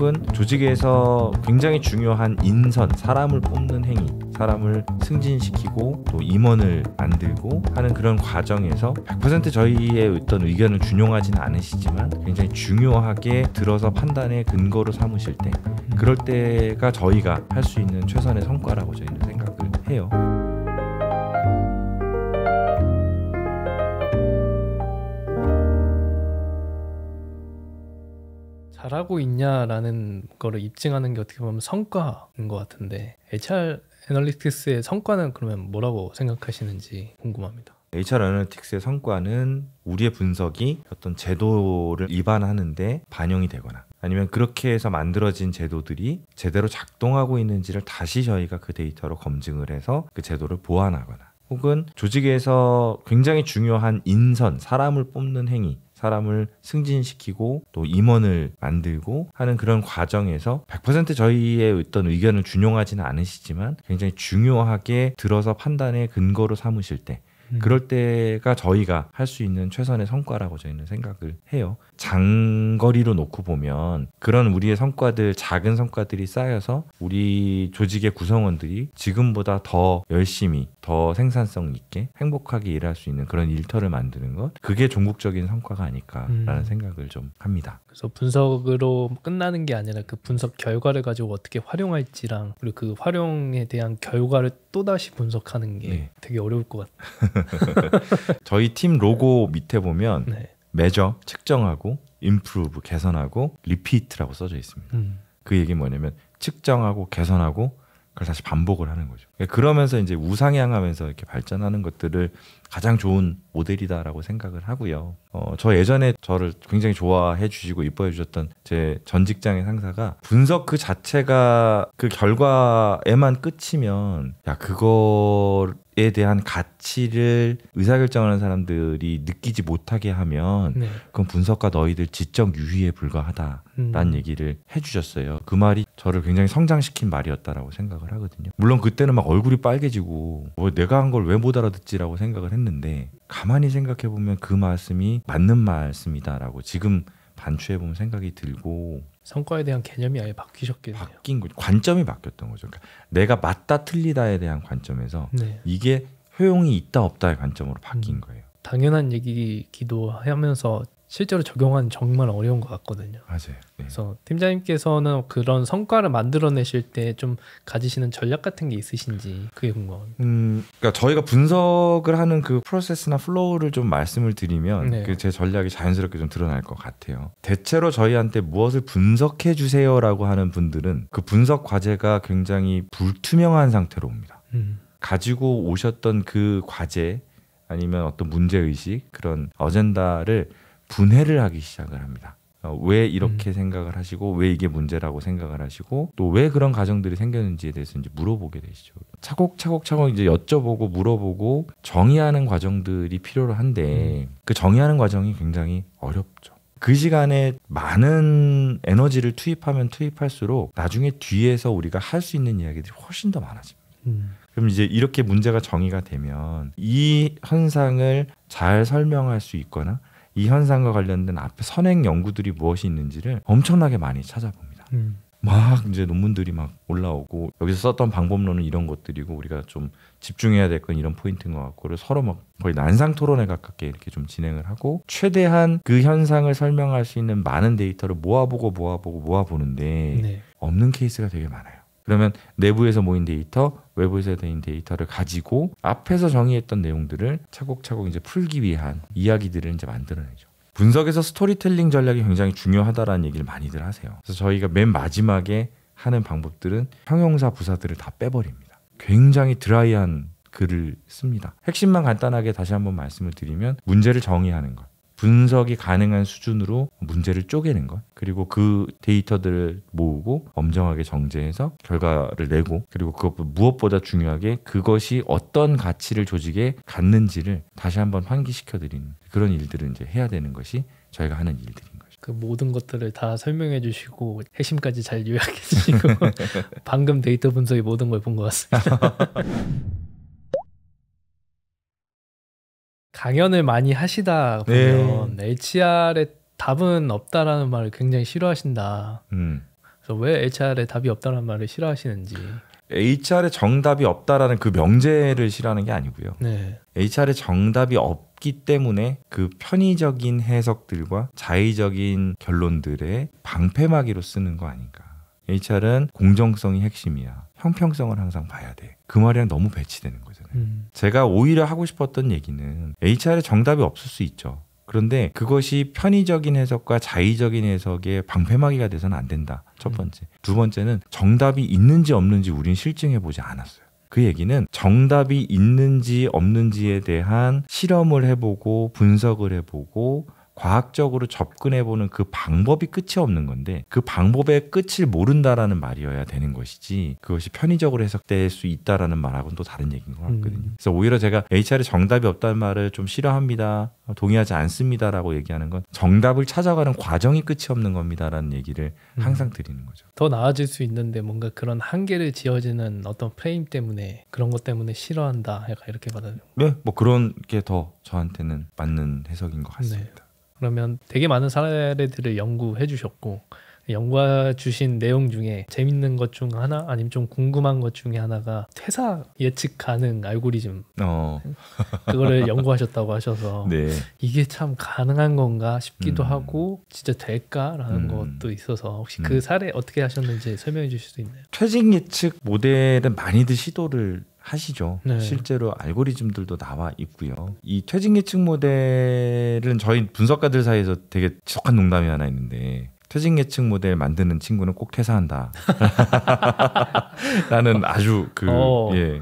혹은 조직에서 굉장히 중요한 인선, 사람을 뽑는 행위, 사람을 승진시키고 또 임원을 만들고 하는 그런 과정에서 100% 저희의 어떤 의견을 준용하지는 않으시지만 굉장히 중요하게 들어서 판단의 근거로 삼으실 때, 그럴 때가 저희가 할 수 있는 최선의 성과라고 저희는 생각을 해요. 잘하고 있냐라는 거를 입증하는 게 어떻게 보면 성과인 것 같은데, HR 애널리틱스의 성과는 그러면 뭐라고 생각하시는지 궁금합니다. HR 애널리틱스의 성과는 우리의 분석이 어떤 제도를 위반하는데 반영이 되거나, 아니면 그렇게 해서 만들어진 제도들이 제대로 작동하고 있는지를 다시 저희가 그 데이터로 검증을 해서 그 제도를 보완하거나, 혹은 조직에서 굉장히 중요한 인선, 사람을 뽑는 행위, 사람을 승진시키고 또 임원을 만들고 하는 그런 과정에서 100% 저희의 어떤 의견을 준용하지는 않으시지만 굉장히 중요하게 들어서 판단의 근거로 삼으실 때, 그럴 때가 저희가 할 수 있는 최선의 성과라고 저희는 생각을 해요. 장거리로 놓고 보면 그런 우리의 성과들, 작은 성과들이 쌓여서 우리 조직의 구성원들이 지금보다 더 열심히, 더 생산성 있게 행복하게 일할 수 있는 그런 일터를 만드는 것, 그게 종국적인 성과가 아닐까라는 생각을 좀 합니다. 그래서 분석으로 끝나는 게 아니라 그 분석 결과를 가지고 어떻게 활용할지랑, 그리고 그 활용에 대한 결과를 또다시 분석하는 게 되게 어려울 것 같아요. 저희 팀 로고 밑에 보면 measure, 측정하고, improve, 개선하고, repeat라고 써져 있습니다. 그 얘기 뭐냐면 측정하고 개선하고 그걸 다시 반복을 하는 거죠. 그러면서 이제 우상향하면서 이렇게 발전하는 것들을 가장 좋은 모델이다라고 생각을 하고요. 저 예전에 저를 굉장히 좋아해 주시고 이뻐해 주셨던 제 전 직장의 상사가, 분석 그 자체가 그 결과에만 끝이면 야, 그거에 대한 가치를 의사결정하는 사람들이 느끼지 못하게 하면 그건 분석가 너희들 지적 유희에 불과하다라는 얘기를 해주셨어요. 그 말이 저를 굉장히 성장시킨 말이었다라고 생각을 하거든요. 물론 그때는 막 얼굴이 빨개지고 내가 한 걸 왜 못 알아듣지라고 생각을 했는데, 가만히 생각해보면 그 말씀이 맞는 말씀이다라고 지금 반추해보면 생각이 들고, 성과에 대한 개념이 아예 바뀌셨겠네요. 바뀐 거죠. 관점이 바뀌었던 거죠. 그러니까 내가 맞다 틀리다에 대한 관점에서 이게 효용이 있다 없다의 관점으로 바뀐 거예요. 당연한 얘기기도 하면서 실제로 적용하는 정말 어려운 것 같거든요. 맞아요. 그래서 팀장님께서는 그런 성과를 만들어내실 때 좀 가지시는 전략 같은 게 있으신지 그게 궁금합니다. 그러니까 저희가 분석을 하는 그 프로세스나 플로우를 좀 말씀을 드리면 그 제 전략이 자연스럽게 좀 드러날 것 같아요. 대체로 저희한테 무엇을 분석해 주세요라고 하는 분들은 그 분석 과제가 굉장히 불투명한 상태로 옵니다. 가지고 오셨던 그 과제 아니면 어떤 문제의식, 그런 어젠다를 분해를 하기 시작을 합니다. 왜 이렇게 생각을 하시고, 왜 이게 문제라고 생각을 하시고, 또 왜 그런 가정들이 생겼는지에 대해서 이제 물어보게 되시죠. 차곡차곡 이제 여쭤보고 물어보고 정의하는 과정들이 필요로 한데 그 정의하는 과정이 굉장히 어렵죠. 그 시간에 많은 에너지를 투입하면 투입할수록 나중에 뒤에서 우리가 할 수 있는 이야기들이 훨씬 더 많아집니다. 그럼 이제 이렇게 문제가 정의가 되면 이 현상을 잘 설명할 수 있거나 이 현상과 관련된 앞에 선행 연구들이 무엇이 있는지를 엄청나게 많이 찾아봅니다. 막 이제 논문들이 막 올라오고, 여기서 썼던 방법론은 이런 것들이고 우리가 좀 집중해야 될 건 이런 포인트인 것 같고, 서로 막 거의 난상 토론에 가깝게 이렇게 좀 진행을 하고, 최대한 그 현상을 설명할 수 있는 많은 데이터를 모아보는데 없는 케이스가 되게 많아요. 그러면 내부에서 모인 데이터, 외부에서 모인 데이터를 가지고 앞에서 정의했던 내용들을 차곡차곡 이제 풀기 위한 이야기들을 이제 만들어내죠. 분석에서 스토리텔링 전략이 굉장히 중요하다라는 얘기를 많이들 하세요. 그래서 저희가 맨 마지막에 하는 방법들은 형용사, 부사들을 다 빼버립니다. 굉장히 드라이한 글을 씁니다. 핵심만 간단하게 다시 한번 말씀을 드리면, 문제를 정의하는 것, 분석이 가능한 수준으로 문제를 쪼개는 것, 그리고 그 데이터들을 모으고 엄정하게 정제해서 결과를 내고, 그리고 무엇보다 중요하게 그것이 어떤 가치를 조직에 갖는지를 다시 한번 환기시켜드리는 그런 일들을 이제 해야 되는 것이 저희가 하는 일들인 거죠. 그 모든 것들을 다 설명해 주시고 핵심까지 잘 요약해 주시고 방금 데이터 분석의 모든 걸 본 것 같습니다. 강연을 많이 하시다 보면 HR의 답은 없다라는 말을 굉장히 싫어하신다. 그래서 왜 HR에 답이 없다는 말을 싫어하시는지. HR에 정답이 없다라는 그 명제를 싫어하는 게 아니고요. 네. HR에 정답이 없기 때문에 그 편의적인 해석들과 자의적인 결론들의 방패막이로 쓰는 거 아닌가. HR은 공정성이 핵심이야. 형평성을 항상 봐야 돼. 그 말이랑 너무 배치되는 거잖아요. 제가 오히려 하고 싶었던 얘기는 HR에 정답이 없을 수 있죠. 그런데 그것이 편의적인 해석과 자의적인 해석의 방패막이가 돼서는 안 된다. 첫 번째. 두 번째는 정답이 있는지 없는지 우린 실증해보지 않았어요. 그 얘기는 정답이 있는지 없는지에 대한 실험을 해보고 분석을 해보고 과학적으로 접근해보는 그 방법이 끝이 없는 건데 그 방법의 끝을 모른다라는 말이어야 되는 것이지 그것이 편의적으로 해석될 수 있다라는 말하고는 또 다른 얘기인 것 같거든요. 그래서 오히려 제가 HR에 정답이 없다는 말을 좀 싫어합니다. 동의하지 않습니다라고 얘기하는 건 정답을 찾아가는 과정이 끝이 없는 겁니다라는 얘기를 항상 드리는 거죠. 더 나아질 수 있는데 뭔가 그런 한계를 지어지는 어떤 프레임 때문에 그런 것 때문에 싫어한다. 약간 이렇게 받아들여요. 네, 뭐 그런 게 더 저한테는 맞는 해석인 것 같습니다. 네. 그러면 되게 많은 사례들을 연구해 주셨고 연구해 주신 내용 중에 재밌는 것 중 하나 아니면 좀 궁금한 것 중에 하나가 퇴사 예측 가능 알고리즘 그거를 연구하셨다고 하셔서 네. 이게 참 가능한 건가 싶기도 하고 진짜 될까라는 것도 있어서 혹시 그 사례 어떻게 하셨는지 설명해 주실 수 있나요? 퇴직 예측 모델은 많이들 시도를 하시죠. 네. 실제로 알고리즘들도 나와 있고요. 이 퇴직 예측 모델은 저희 분석가들 사이에서 되게 지독한 농담이 하나 있는데 퇴직 예측 모델 만드는 친구는 꼭 퇴사한다. 라는 아주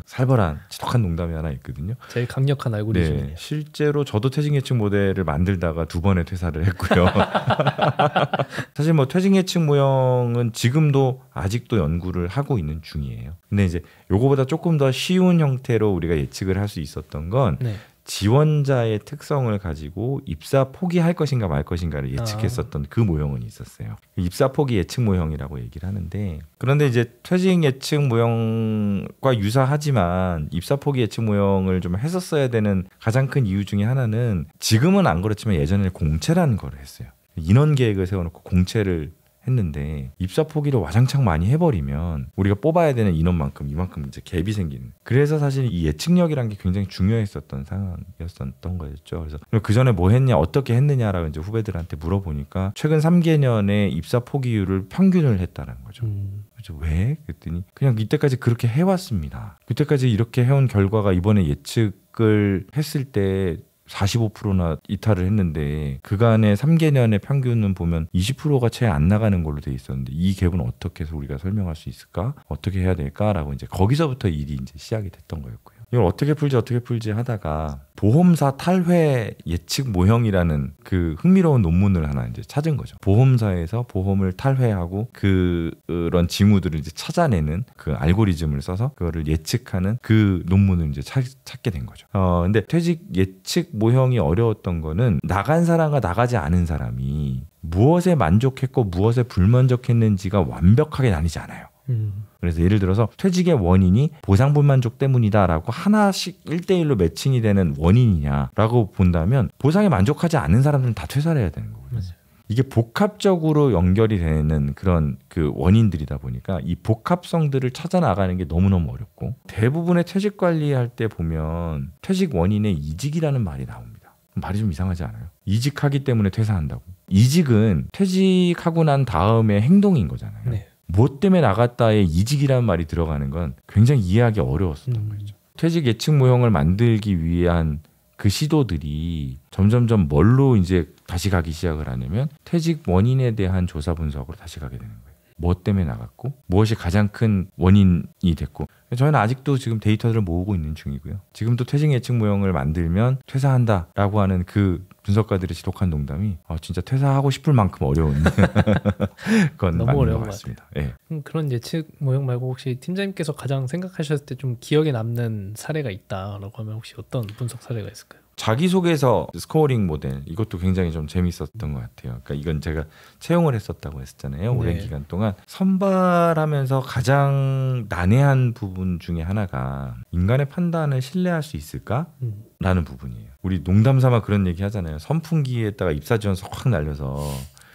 살벌한 지독한 농담이 하나 있거든요. 제일 강력한 알고리즘이에요. 네, 실제로 저도 퇴직 예측 모델을 만들다가 2번의 퇴사를 했고요. 사실 뭐 퇴직 예측 모형은 지금도 아직도 연구를 하고 있는 중이에요. 근데 이제 요거보다 조금 더 쉬운 형태로 우리가 예측을 할 수 있었던 건 지원자의 특성을 가지고 입사 포기할 것인가 말 것인가를 예측했었던 그 모형은 있었어요. 입사 포기 예측 모형이라고 얘기를 하는데 그런데 이제 퇴직 예측 모형과 유사하지만 입사 포기 예측 모형을 좀 했었어야 되는 가장 큰 이유 중에 하나는 지금은 안 그렇지만 예전에는 공채라는 걸 했어요. 인원 계획을 세워놓고 공채를 했는데 입사 포기를 와장창 많이 해버리면 우리가 뽑아야 되는 인원만큼 이만큼 이제 갭이 생기는. 그래서 사실 이 예측력이란 게 굉장히 중요했었던 상황이었던 거였죠. 그래서 그 전에 뭐 했냐, 어떻게 했느냐라고 이제 후배들한테 물어보니까 최근 3개년의 입사 포기율을 평균을 했다는 거죠. 그래서 왜? 그랬더니 그냥 이때까지 그렇게 해왔습니다. 그때까지 이렇게 해온 결과가 이번에 예측을 했을 때 45%나 이탈을 했는데 그간의 3개년의 평균은 보면 20%가 채 안 나가는 걸로 돼 있었는데 이 갭은 어떻게 해서 우리가 설명할 수 있을까? 어떻게 해야 될까라고 이제 거기서부터 일이 이제 시작이 됐던 거였고요. 이걸 어떻게 풀지 하다가 보험사 탈회 예측 모형이라는 그 흥미로운 논문을 하나 이제 찾은 거죠. 보험사에서 보험을 탈회하고 그런 징후들을 이제 찾아내는 그 알고리즘을 써서 그거를 예측하는 그 논문을 이제 찾게 된 거죠. 근데 퇴직 예측 모형이 어려웠던 거는 나간 사람과 나가지 않은 사람이 무엇에 만족했고 무엇에 불만족했는지가 완벽하게 나뉘지 않아요. 그래서 예를 들어서 퇴직의 원인이 보상 불만족 때문이다라고 하나씩 1대1로 매칭이 되는 원인이냐라고 본다면 보상에 만족하지 않는 사람들은 다 퇴사를 해야 되는 거거든요. 맞아요. 이게 복합적으로 연결이 되는 그런 그 원인들이다 보니까 이 복합성들을 찾아 나가는 게 너무너무 어렵고 대부분의 퇴직 관리할 때 보면 퇴직 원인에 이직이라는 말이 나옵니다. 말이 좀 이상하지 않아요? 이직하기 때문에 퇴사한다고. 이직은 퇴직하고 난 다음에 행동인 거잖아요. 네. 뭐 때문에 나갔다에 이직이라는 말이 들어가는 건 굉장히 이해하기 어려웠었던 거죠. 퇴직 예측 모형을 만들기 위한 그 시도들이 점점점 뭘로 이제 다시 가기 시작을 하냐면 퇴직 원인에 대한 조사 분석으로 다시 가게 되는 거예요. 뭐 때문에 나갔고 무엇이 가장 큰 원인이 됐고 저희는 아직도 지금 데이터들을 모으고 있는 중이고요. 지금도 퇴직 예측 모형을 만들면 퇴사한다라고 하는 그 분석가들의 지독한 농담이 진짜 퇴사하고 싶을 만큼 어려운 건 너무 어려운 것 같습니다. 네. 그런 예측 모형 말고 혹시 팀장님께서 가장 생각하셨을 때 좀 기억에 남는 사례가 있다라고 하면 혹시 어떤 분석 사례가 있을까요? 자기소개서 스코어링 모델 이것도 굉장히 좀 재밌었던 것 같아요. 그러니까 이건 제가 채용을 했었다고 했었잖아요. 오랜 기간 동안 선발하면서 가장 난해한 부분 중에 하나가 인간의 판단을 신뢰할 수 있을까? 라는 부분이에요. 우리 농담삼아 그런 얘기 하잖아요. 선풍기에다가 입사 지원서 확 날려서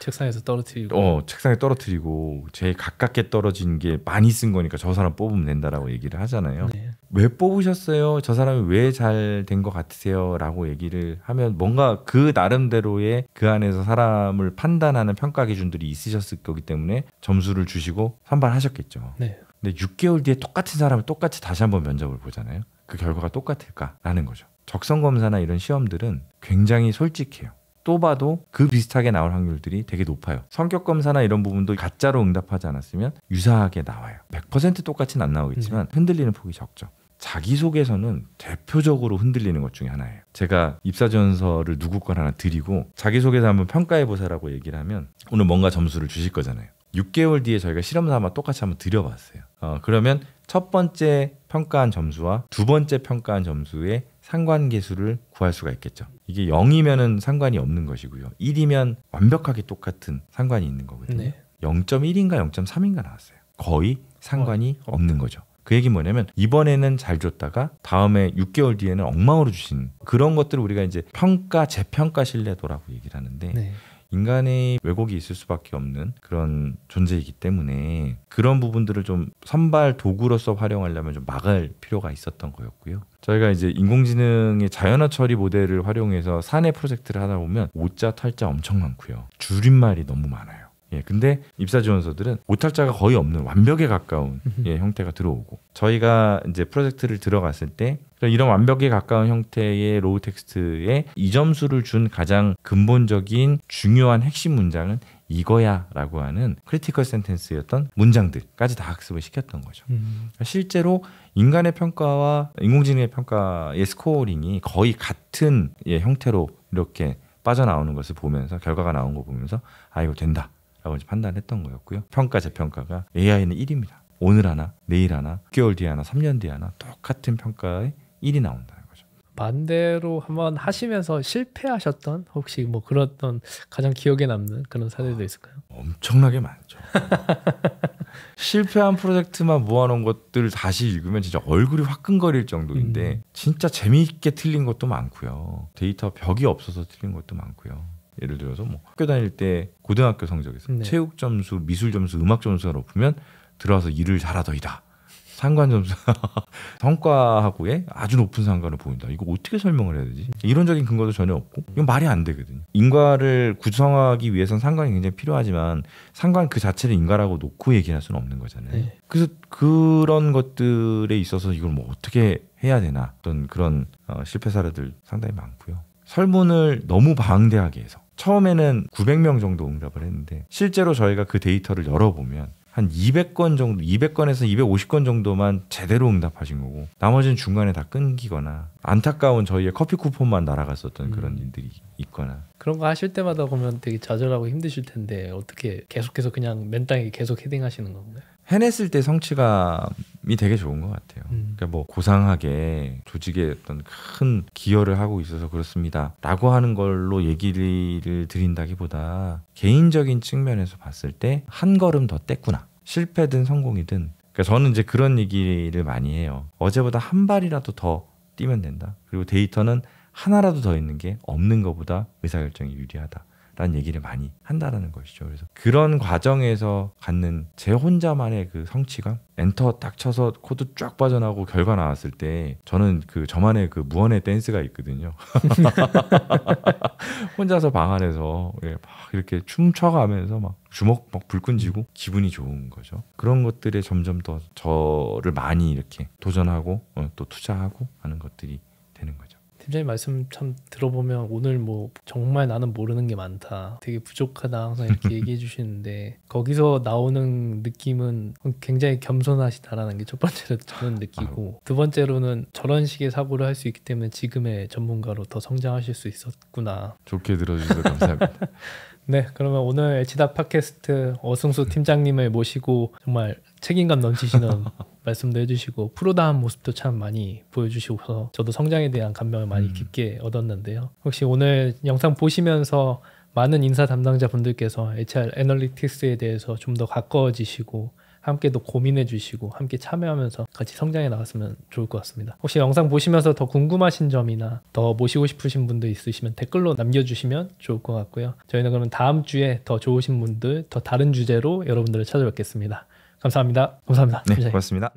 책상에서 떨어뜨리고 책상에 떨어뜨리고 제일 가깝게 떨어진 게 많이 쓴 거니까 저 사람 뽑으면 된다라고 얘기를 하잖아요. 네. 왜 뽑으셨어요? 저 사람이 왜 잘 된 것 같으세요? 라고 얘기를 하면 뭔가 그 나름대로의 그 안에서 사람을 판단하는 평가 기준들이 있으셨을 거기 때문에 점수를 주시고 선발하셨겠죠. 네. 근데 6개월 뒤에 똑같은 사람을 똑같이 다시 한번 면접을 보잖아요. 그 결과가 똑같을까라는 거죠. 적성검사나 이런 시험들은 굉장히 솔직해요. 또 봐도 그 비슷하게 나올 확률들이 되게 높아요. 성격검사나 이런 부분도 가짜로 응답하지 않았으면 유사하게 나와요. 100% 똑같이는 안 나오겠지만 흔들리는 폭이 적죠. 자기소개서는 대표적으로 흔들리는 것 중에 하나예요. 제가 입사지원서를 누구 건 하나 드리고 자기소개서 한번 평가해보세요라고 얘기를 하면 오늘 뭔가 점수를 주실 거잖아요. 6개월 뒤에 저희가 실험삼아 똑같이 한번 드려봤어요. 그러면 첫 번째 평가한 점수와 두 번째 평가한 점수의 상관계수를 구할 수가 있겠죠. 이게 0이면 상관이 없는 것이고요. 1이면 완벽하게 똑같은 상관이 있는 거거든요. 네. 0.1인가 0.3인가 나왔어요. 거의 상관이 없는 거죠. 그 얘기는 뭐냐면 이번에는 잘 줬다가 다음에 6개월 뒤에는 엉망으로 주신 그런 것들을 우리가 이제 평가, 재평가 신뢰도라고 얘기를 하는데 네. 인간의 왜곡이 있을 수밖에 없는 그런 존재이기 때문에 그런 부분들을 좀 선발 도구로서 활용하려면 좀 막을 필요가 있었던 거였고요. 저희가 이제 인공지능의 자연어 처리 모델을 활용해서 사내 프로젝트를 하다 보면 오자, 탈자 엄청 많고요. 줄임말이 너무 많아요. 근데 입사지원서들은 오탈자가 거의 없는 완벽에 가까운 형태가 들어오고 저희가 이제 프로젝트를 들어갔을 때 이런 완벽에 가까운 형태의 로우 텍스트에 이 점수를 준 가장 근본적인 중요한 핵심 문장은 이거야 라고 하는 크리티컬 센텐스였던 문장들까지 다 학습을 시켰던 거죠. 실제로 인간의 평가와 인공지능의 평가의 스코어링이 거의 같은 형태로 이렇게 빠져나오는 것을 보면서 결과가 나온 거 보면서 이거 된다 라고 판단했던 거였고요. 평가, 재평가가 AI는 1입니다. 오늘 하나, 내일 하나, 6개월 뒤에 하나, 3년 뒤에 하나 똑같은 평가에 1이 나온다는 거죠. 반대로 한번 하시면서 실패하셨던 혹시 뭐 그랬던 가장 기억에 남는 그런 사례도 있을까요? 엄청나게 많죠. 실패한 프로젝트만 모아놓은 것들 다시 읽으면 진짜 얼굴이 화끈거릴 정도인데 진짜 재미있게 틀린 것도 많고요. 데이터 벽이 없어서 틀린 것도 많고요. 예를 들어서 뭐 학교 다닐 때 고등학교 성적에서 네. 체육 점수, 미술 점수, 음악 점수가 높으면 들어와서 일을 잘하더이다. 상관 점수 성과하고의 아주 높은 상관을 보인다. 이거 어떻게 설명을 해야 되지? 이론적인 근거도 전혀 없고 이건 말이 안 되거든요. 인과를 구성하기 위해서는 상관이 굉장히 필요하지만 상관 그 자체를 인과라고 놓고 얘기할 수는 없는 거잖아요. 네. 그래서 그런 것들에 있어서 이걸 뭐 어떻게 해야 되나 어떤 그런 실패 사례들 상당히 많고요. 설문을 너무 방대하게 해서 처음에는 900명 정도 응답을 했는데 실제로 저희가 그 데이터를 열어보면 한 200건 정도, 200건에서 250건 정도만 제대로 응답하신 거고 나머지는 중간에 다 끊기거나 안타까운 저희의 커피 쿠폰만 날아갔었던 그런 일들이 있거나 그런 거 하실 때마다 보면 되게 좌절하고 힘드실 텐데 어떻게 계속해서 그냥 맨땅에 계속 헤딩하시는 건가요? 해냈을 때 성취감이 되게 좋은 것 같아요. 그러니까 뭐 고상하게 조직에 어떤 큰 기여를 하고 있어서 그렇습니다 라고 하는 걸로 얘기를 드린다기보다 개인적인 측면에서 봤을 때 한 걸음 더 뗐구나. 실패든 성공이든. 그러니까 저는 이제 그런 얘기를 많이 해요. 어제보다 한 발이라도 더 뛰면 된다. 그리고 데이터는 하나라도 더 있는 게 없는 것보다 의사결정이 유리하다. 라는 얘기를 많이 한다라는 것이죠. 그래서 그런 과정에서 갖는 제 혼자만의 그 성취감, 엔터 딱 쳐서 코드 쫙 빠져나오고 결과 나왔을 때 저는 그 저만의 그 무언의 댄스가 있거든요. 혼자서 방 안에서 막 이렇게 춤춰가면서 막 주먹 막 불끈 쥐고 기분이 좋은 거죠. 그런 것들에 점점 더 저를 많이 이렇게 도전하고 또 투자하고 하는 것들이 되는 거죠. 팀장님 말씀 참 들어보면 오늘 뭐 정말 나는 모르는 게 많다, 되게 부족하다 항상 이렇게 얘기해 주시는데 거기서 나오는 느낌은 굉장히 겸손하시다라는 게 첫 번째로 저는 느끼고 두 번째로는 저런 식의 사고를 할 수 있기 때문에 지금의 전문가로 더 성장하실 수 있었구나. 좋게 들어주셔서 감사합니다. 네, 그러면 오늘 HDAC 팟캐스트 어승수 팀장님을 모시고 정말 책임감 넘치시는 말씀도 해주시고 프로다운 모습도 참 많이 보여주시고서 저도 성장에 대한 감명을 많이 깊게 얻었는데요. 혹시 오늘 영상 보시면서 많은 인사 담당자 분들께서 HR 애널리틱스에 대해서 좀 더 가까워지시고 함께 또 고민해 주시고 함께 참여하면서 같이 성장해 나갔으면 좋을 것 같습니다. 혹시 영상 보시면서 더 궁금하신 점이나 더 모시고 싶으신 분들 있으시면 댓글로 남겨주시면 좋을 것 같고요. 저희는 그러면 다음 주에 더 좋으신 분들, 더 다른 주제로 여러분들을 찾아뵙겠습니다. 감사합니다. 감사합니다. 네, 고맙습니다.